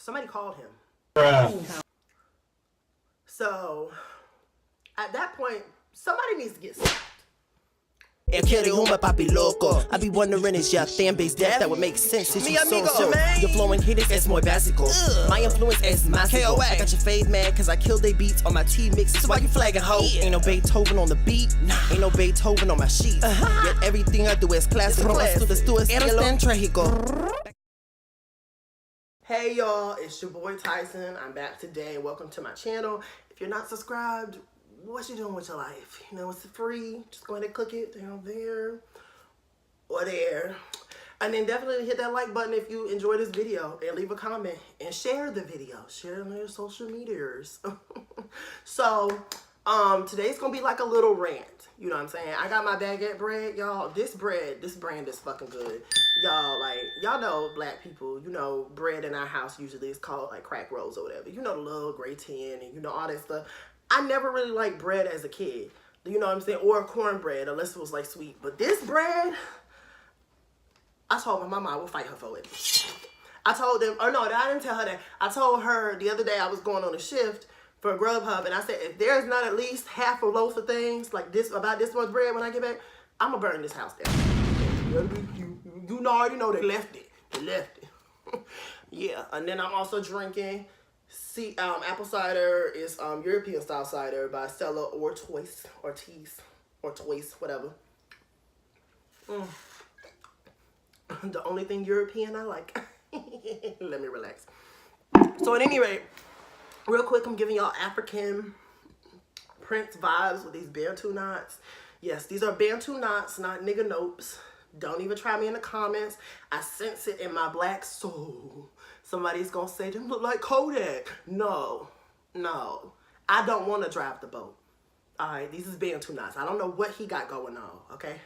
Somebody called him. Bruh. So, at that point, somebody needs to get stopped. El quiere un papi loco. I be wondering, is your fan base deaf? That would make sense since you so your flowing hitters is more basical. My influence is massive. I got your fade mad cause I killed they beats on my T mixes. Why you flagging ho? Ain't no Beethoven on the beat. Ain't no Beethoven on my sheets. Yet everything I do is classical. Understand trágico. Hey y'all, it's your boy Tyson. I'm back today. Welcome to my channel. If you're not subscribed, what you doing with your life? You know, it's free. Just go ahead and click it down there or there. And then definitely hit that like button if you enjoy this video and leave a comment and share the video. Share it on your social medias. So, today's gonna be like a little rant. You know what I'm saying? I got my baguette bread, y'all. This brand is fucking good. Y'all know black people, you know, bread in our house usually is called like crack rolls or whatever. You know, the little gray tin and you know, all that stuff. I never really liked bread as a kid. You know what I'm saying? Or cornbread, unless it was like sweet. But this bread, I told my mama I would fight her for it. I told them, oh no, I didn't tell her that. I told her the other day I was going on a shift for Grubhub, and I said, if there's not at least half a loaf of things like this, about this much bread when I get back, I'm gonna burn this house down. You already know they left it. They left it. Yeah, and then I'm also drinking apple cider is European style cider by Stella Ortiz, whatever. The only thing European I like. Let me relax. So at any rate, real quick, I'm giving y'all African Prince vibes with these Bantu knots. Yes, these are Bantu knots, not nigga nopes. Don't even try me in the comments. I sense it in my black soul. Somebody's gonna say, them look like Kodak. No. I don't want to drive the boat. Alright, these is Bantu knots. I don't know what he got going on, okay?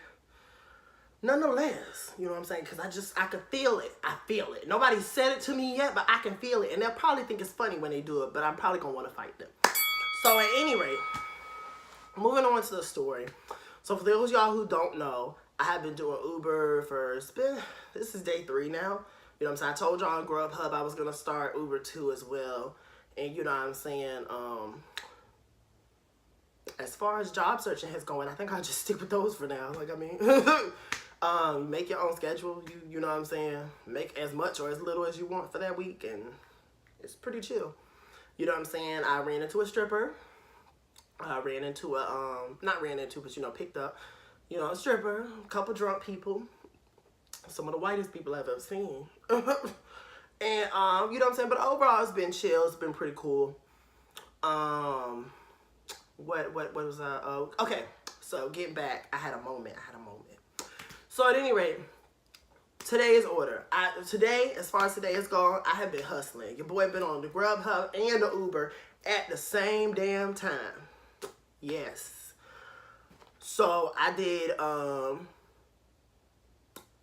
Nonetheless, you know what I'm saying? Because I can feel it. I feel it. Nobody said it to me yet, but I can feel it. And they'll probably think it's funny when they do it, but I'm probably going to want to fight them. So at any rate, moving on to the story. So for those y'all who don't know, I have been doing Uber for, this is day 3 now. You know what I'm saying? I told y'all on Grubhub I was going to start Uber 2 as well. And you know what I'm saying? As far as job searching has going, I think I'll just stick with those for now. Like, I mean, make your own schedule. You know what I'm saying? Make as much or as little as you want for that week. And it's pretty chill. You know what I'm saying? I ran into a stripper. I ran into a, not ran into, but, you know, picked up, you know, a stripper, a couple drunk people, some of the whitest people I've ever seen. And, you know what I'm saying? But overall, it's been chill. It's been pretty cool. What was I? Oh, okay. So, getting back, I had a moment. So, at any rate, today's order. Today, as far as today is gone, I have been hustling. Your boy been on the Grubhub and the Uber at the same damn time. Yes. So, I did, oh,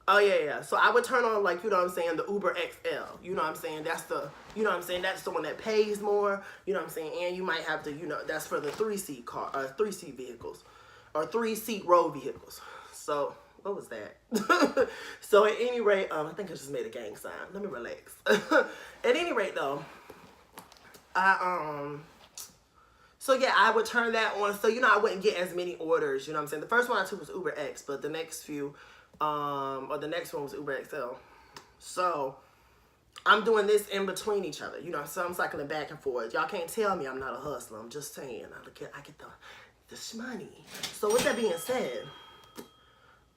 yeah. So, I would turn on, like, you know what I'm saying, the Uber XL. You know what I'm saying? That's the, you know what I'm saying? That's the one that pays more. You know what I'm saying? And you might have to, you know, that's for the 3-seat car, 3-seat vehicles. Or 3-seat road vehicles. So, what was that? So, at any rate, I think I just made a gang sign. Let me relax. At any rate, though, so yeah, I would turn that on. So, you know, I wouldn't get as many orders. You know what I'm saying? The first one I took was Uber X, but the next few, or the next one was Uber XL. So, I'm doing this in between each other. You know, so I'm cycling back and forth. Y'all can't tell me I'm not a hustler. I'm just saying. I get the shmoney. So, with that being said,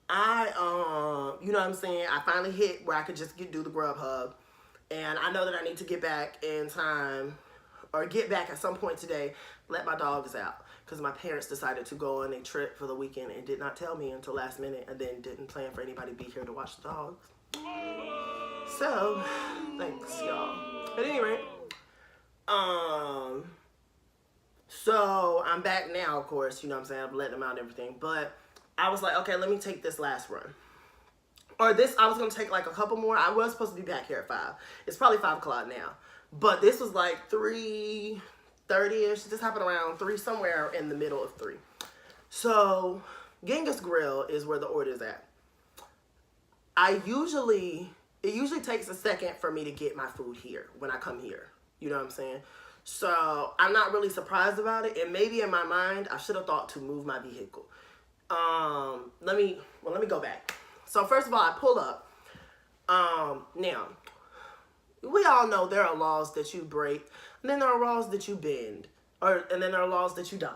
you know what I'm saying? I finally hit where I could just do the Grubhub. And I know that I need to get back in time, or get back at some point today, let my dogs out. Because my parents decided to go on a trip for the weekend and did not tell me until last minute, and then didn't plan for anybody to be here to watch the dogs. So, thanks y'all. At any rate, so I'm back now, of course, you know what I'm saying? I've let them out and everything. But I was like, okay, let me take this last run. Or this, I was going to take like a couple more. I was supposed to be back here at 5. It's probably 5 o'clock now. But this was like 3:30-ish. This happened around 3, somewhere in the middle of 3. So, Genghis Grill is where the order is at. I usually, it usually takes a second for me to get my food here when I come here. You know what I'm saying? So I'm not really surprised about it. And maybe in my mind, I should have thought to move my vehicle. Let me go back. So first of all, I pull up. Now, we all know there are laws that you break, and then there are laws that you bend, and then there are laws that you don't.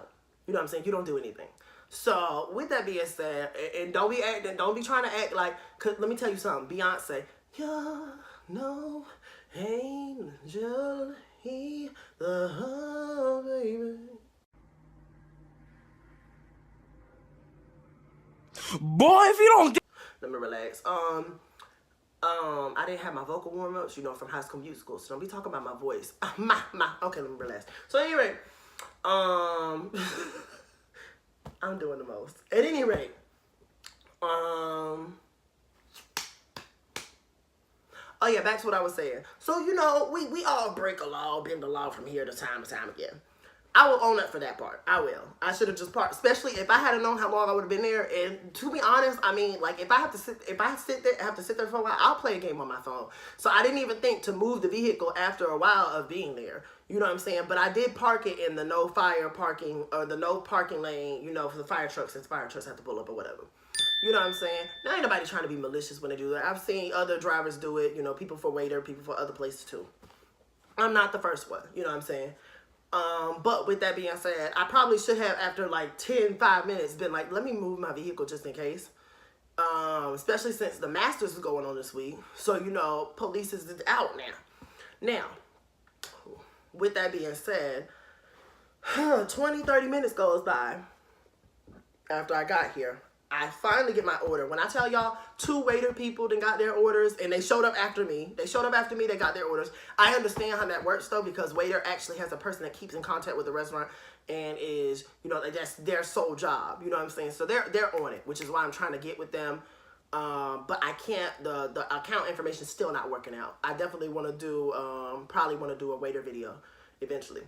You know what I'm saying? You don't do anything. So with that being said, and don't be trying to act like, 'cause let me tell you something, Beyonce, you're no angel, he the baby. Boy, if you don't get... Let me relax. I didn't have my vocal warm-ups, you know, from High School Musical, so don't be talking about my voice. Okay, let me relax. So anyway, I'm doing the most. At any rate, oh yeah, back to what I was saying. So, you know, we all break a law, bend the law from here to time again. I will own up for that part. I will. I should have just parked, especially if I had known how long I would have been there. And to be honest, I mean, like if I have to sit there for a while, I'll play a game on my phone. So I didn't even think to move the vehicle after a while of being there. You know what I'm saying? But I did park it in the no fire parking or the no parking lane, you know, for the fire trucks, since fire trucks have to pull up or whatever. You know what I'm saying? Now ain't nobody trying to be malicious when they do that. I've seen other drivers do it, you know, people for Waiter, people for other places too. I'm not the first one, you know what I'm saying? But with that being said, I probably should have, after like 5 minutes, been like, let me move my vehicle just in case. Especially since the Masters is going on this week. So, you know, police is out now. Now, with that being said, 20, 30 minutes goes by after I got here. I finally get my order. When I tell y'all, 2 waiter people then got their orders, and they showed up after me. They got their orders. I understand how that works, though, because waiter actually has a person that keeps in contact with the restaurant and is, you know, that's their sole job. You know what I'm saying? So they're on it, which is why I'm trying to get with them. But I can't, the account information is still not working out. I definitely want to do, probably want to do a waiter video eventually,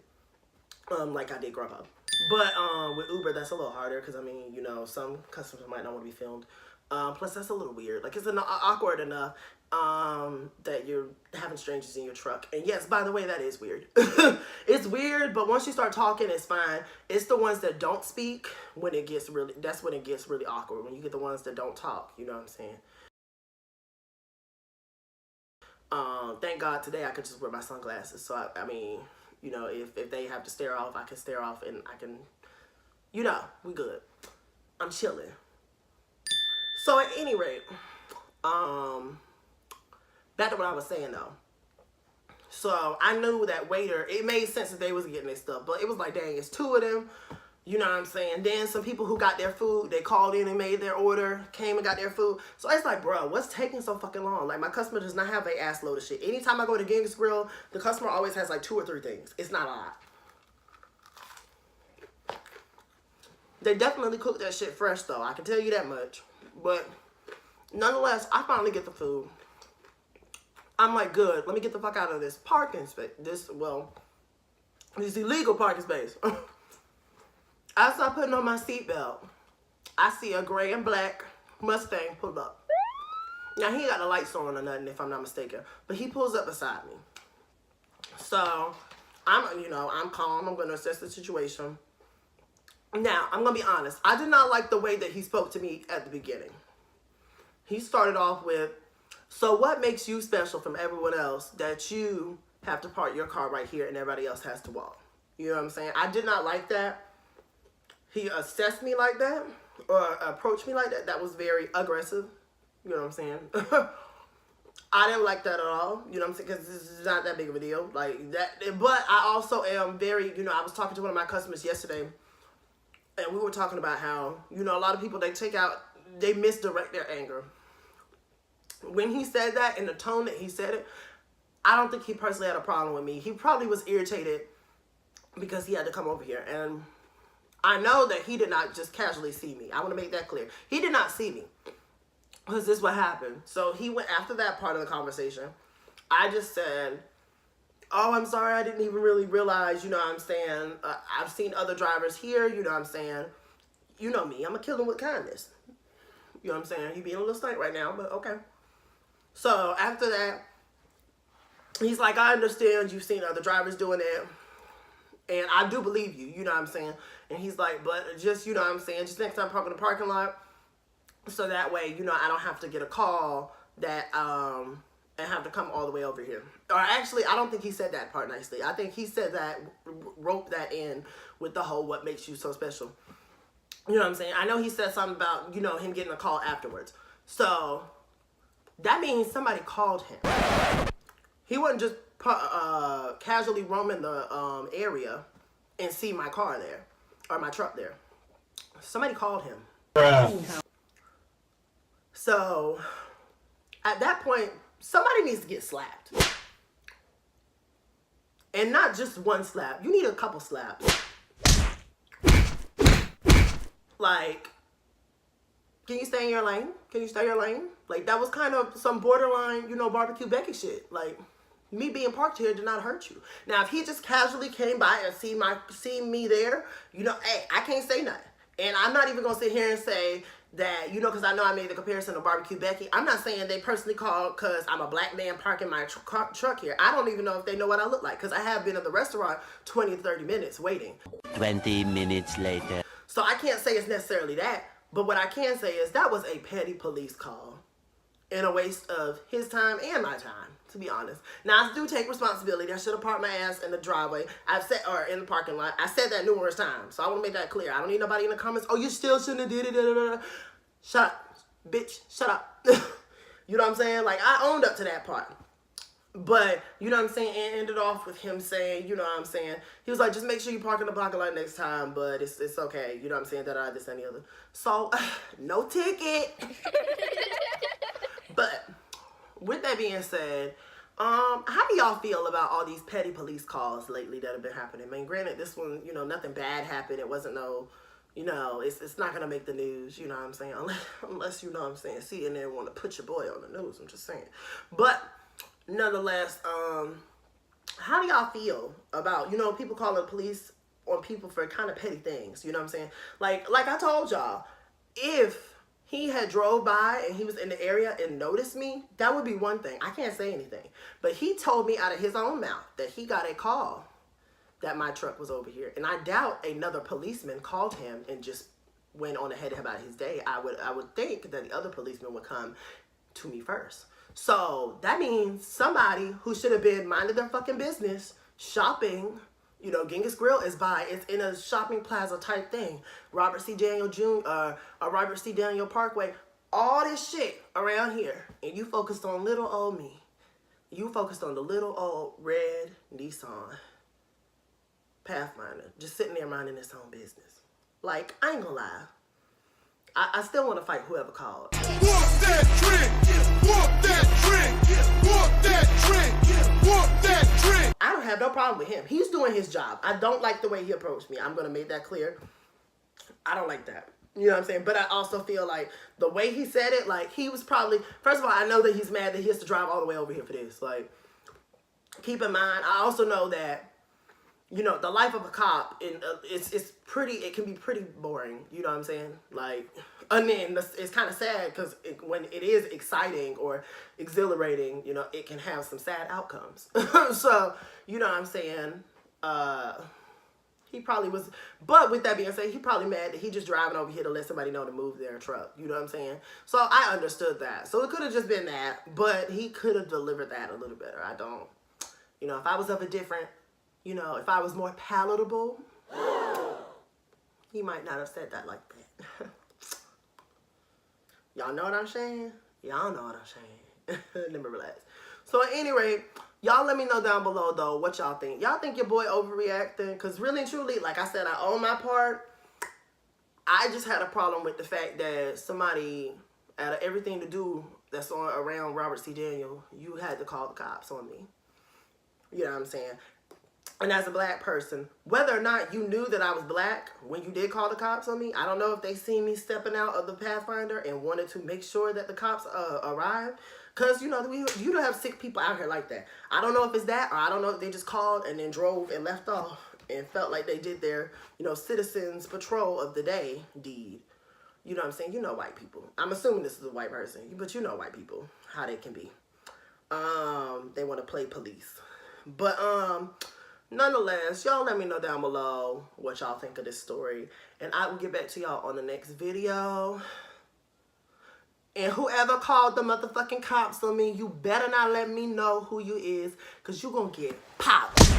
like I did Grubhub. But with Uber, that's a little harder because, I mean, you know, some customers might not want to be filmed. Plus, that's a little weird. Like, it's awkward enough that you're having strangers in your truck. And yes, by the way, that is weird. It's weird, but once you start talking, it's fine. It's the ones that don't speak when it gets really, that's when it gets really awkward. When you get the ones that don't talk, you know what I'm saying? Thank God today I could just wear my sunglasses. So, I mean... You know, if they have to stare off, I can stare off and I can, you know, we good. I'm chilling. So at any rate, back to what I was saying though. So I knew that waiter, it made sense that they was getting their stuff, but it was like, dang, it's 2 of them. You know what I'm saying? Then some people who got their food, they called in and made their order, came and got their food. So it's like, bro, what's taking so fucking long? Like, my customer does not have an ass load of shit. Anytime I go to Ging's Grill, the customer always has like 2 or 3 things. It's not a lot. They definitely cook that shit fresh, though. I can tell you that much. But nonetheless, I finally get the food. I'm like, good. Let me get the fuck out of this parking space. This illegal parking space. I start putting on my seatbelt. I see a gray and black Mustang pull up. Now, he ain't got the lights on or nothing, if I'm not mistaken. But he pulls up beside me. So, I'm calm. I'm going to assess the situation. Now, I'm going to be honest. I did not like the way that he spoke to me at the beginning. He started off with, so what makes you special from everyone else that you have to park your car right here and everybody else has to walk? You know what I'm saying? I did not like that. He assessed me like that or approached me like that. That was very aggressive. You know what I'm saying? I didn't like that at all. You know what I'm saying? Because this is not that big of a deal. Like that. But I also am very, you know, I was talking to one of my customers yesterday. And we were talking about how, you know, a lot of people, they misdirect their anger. When he said that, in the tone that he said it, I don't think he personally had a problem with me. He probably was irritated because he had to come over here. And I know that he did not just casually see me. I want to make that clear. He did not see me. Because this is what happened. So he went, after that part of the conversation, I just said, oh, I'm sorry, I didn't even really realize, you know what I'm saying. I've seen other drivers here, you know what I'm saying. You know me, I'm going to kill him with kindness. You know what I'm saying. He being a little stank right now, but okay. So after that, he's like, I understand you've seen other drivers doing it. And I do believe you, you know what I'm saying? And he's like, but just, you know what I'm saying, just next time park in the parking lot. So that way, you know, I don't have to get a call that, and have to come all the way over here. Or actually, I don't think he said that part nicely. I think he said that, wrote that in with the whole what makes you so special. You know what I'm saying? I know he said something about, you know, him getting a call afterwards. So that means somebody called him. He wasn't just casually roaming the area and see my car there or my truck there. Somebody called him. So at that point, somebody needs to get slapped. And not just one slap. You need a couple slaps. Like, can you stay in your lane? Can you stay in your lane? Like, that was kind of some borderline, you know, barbecue Becky shit. Like, me being parked here did not hurt you. Now, if he just casually came by and seen me there, you know, hey, I can't say nothing. And I'm not even going to sit here and say that, you know, because I know I made the comparison to barbecue Becky. I'm not saying they personally called because I'm a black man parking my truck here. I don't even know if they know what I look like because I have been at the restaurant 20 to 30 minutes waiting. 20 minutes later. So I can't say it's necessarily that. But what I can say is that was a petty police call and a waste of his time and my time, to be honest. Now, I do take responsibility. I should have parked my ass in the driveway. Or in the parking lot. I said that numerous times. So I want to make that clear. I don't need nobody in the comments, oh, you still shouldn't have did it. Da, da, da. Shut up, bitch. Shut up. You know what I'm saying? Like, I owned up to that part. But, you know what I'm saying? It ended off with him saying, you know what I'm saying? He was like, just make sure you park in the parking lot next time, but it's okay. You know what I'm saying? That this, and the other. So, no ticket. But, with that being said, how do y'all feel about all these petty police calls lately that have been happening? I mean, granted, this one, you know, nothing bad happened. It wasn't no, you know, it's not going to make the news, you know what I'm saying? Unless, you know what I'm saying, CNN want to put your boy on the news, I'm just saying. But, nonetheless, how do y'all feel about, you know, people calling the police on people for kind of petty things, you know what I'm saying? Like I told y'all, if he had drove by and he was in the area and noticed me, that would be one thing. I can't say anything. But he told me out of his own mouth that he got a call that my truck was over here. And I doubt another policeman called him and just went on ahead about his day. I would think that the other policeman would come to me first. So that means somebody who should have been minding their fucking business, shopping, you know, Genghis Grill is by, it's in a shopping plaza type thing. Robert C. Daniel Robert C. Daniel Parkway, all this shit around here. And you focused on little old me. You focused on the little old red Nissan Pathfinder, just sitting there minding his own business. Like, I ain't gonna lie. I still want to fight whoever called. Walk that trick, walk that trick, walk that trick, walk that trick. I don't have no problem with him. He's doing his job. I don't like the way he approached me. I'm going to make that clear. I don't like that. You know what I'm saying? But I also feel like the way he said it, like he was probably, first of all, I know that he's mad that he has to drive all the way over here for this. Like, keep in mind, I also know that, you know, the life of a cop, it can be pretty boring, you know what I'm saying? Like, and then it's kind of sad because when it is exciting or exhilarating, you know, it can have some sad outcomes. So, you know what I'm saying? He probably was, but with that being said, he probably mad that he just driving over here to let somebody know to move their truck, you know what I'm saying? So I understood that. So it could have just been that, but he could have delivered that a little better. I don't, you know, if I was of a different, you know, if I was more palatable, he might not have said that like that. Y'all know what I'm saying? Y'all know what I'm saying. Let me relax. So at any rate, y'all let me know down below, though, what y'all think. Y'all think your boy overreacting? Because really and truly, like I said, I own my part. I just had a problem with the fact that somebody, out of everything to do that's around Robert C. Daniel, you had to call the cops on me. You know what I'm saying? And as a black person, whether or not you knew that I was black when you did call the cops on me, I don't know if they seen me stepping out of the Pathfinder and wanted to make sure that the cops arrived. Because, you know, you don't have sick people out here like that. I don't know if it's that, or I don't know if they just called and then drove and left off and felt like they did their, you know, citizens patrol of the day deed. You know what I'm saying? You know white people. I'm assuming this is a white person, but you know white people, how they can be. They want to play police. But nonetheless, y'all let me know down below what y'all think of this story. And I will get back to y'all on the next video. And whoever called the motherfucking cops on me, you better not let me know who you is, because you gonna get popped.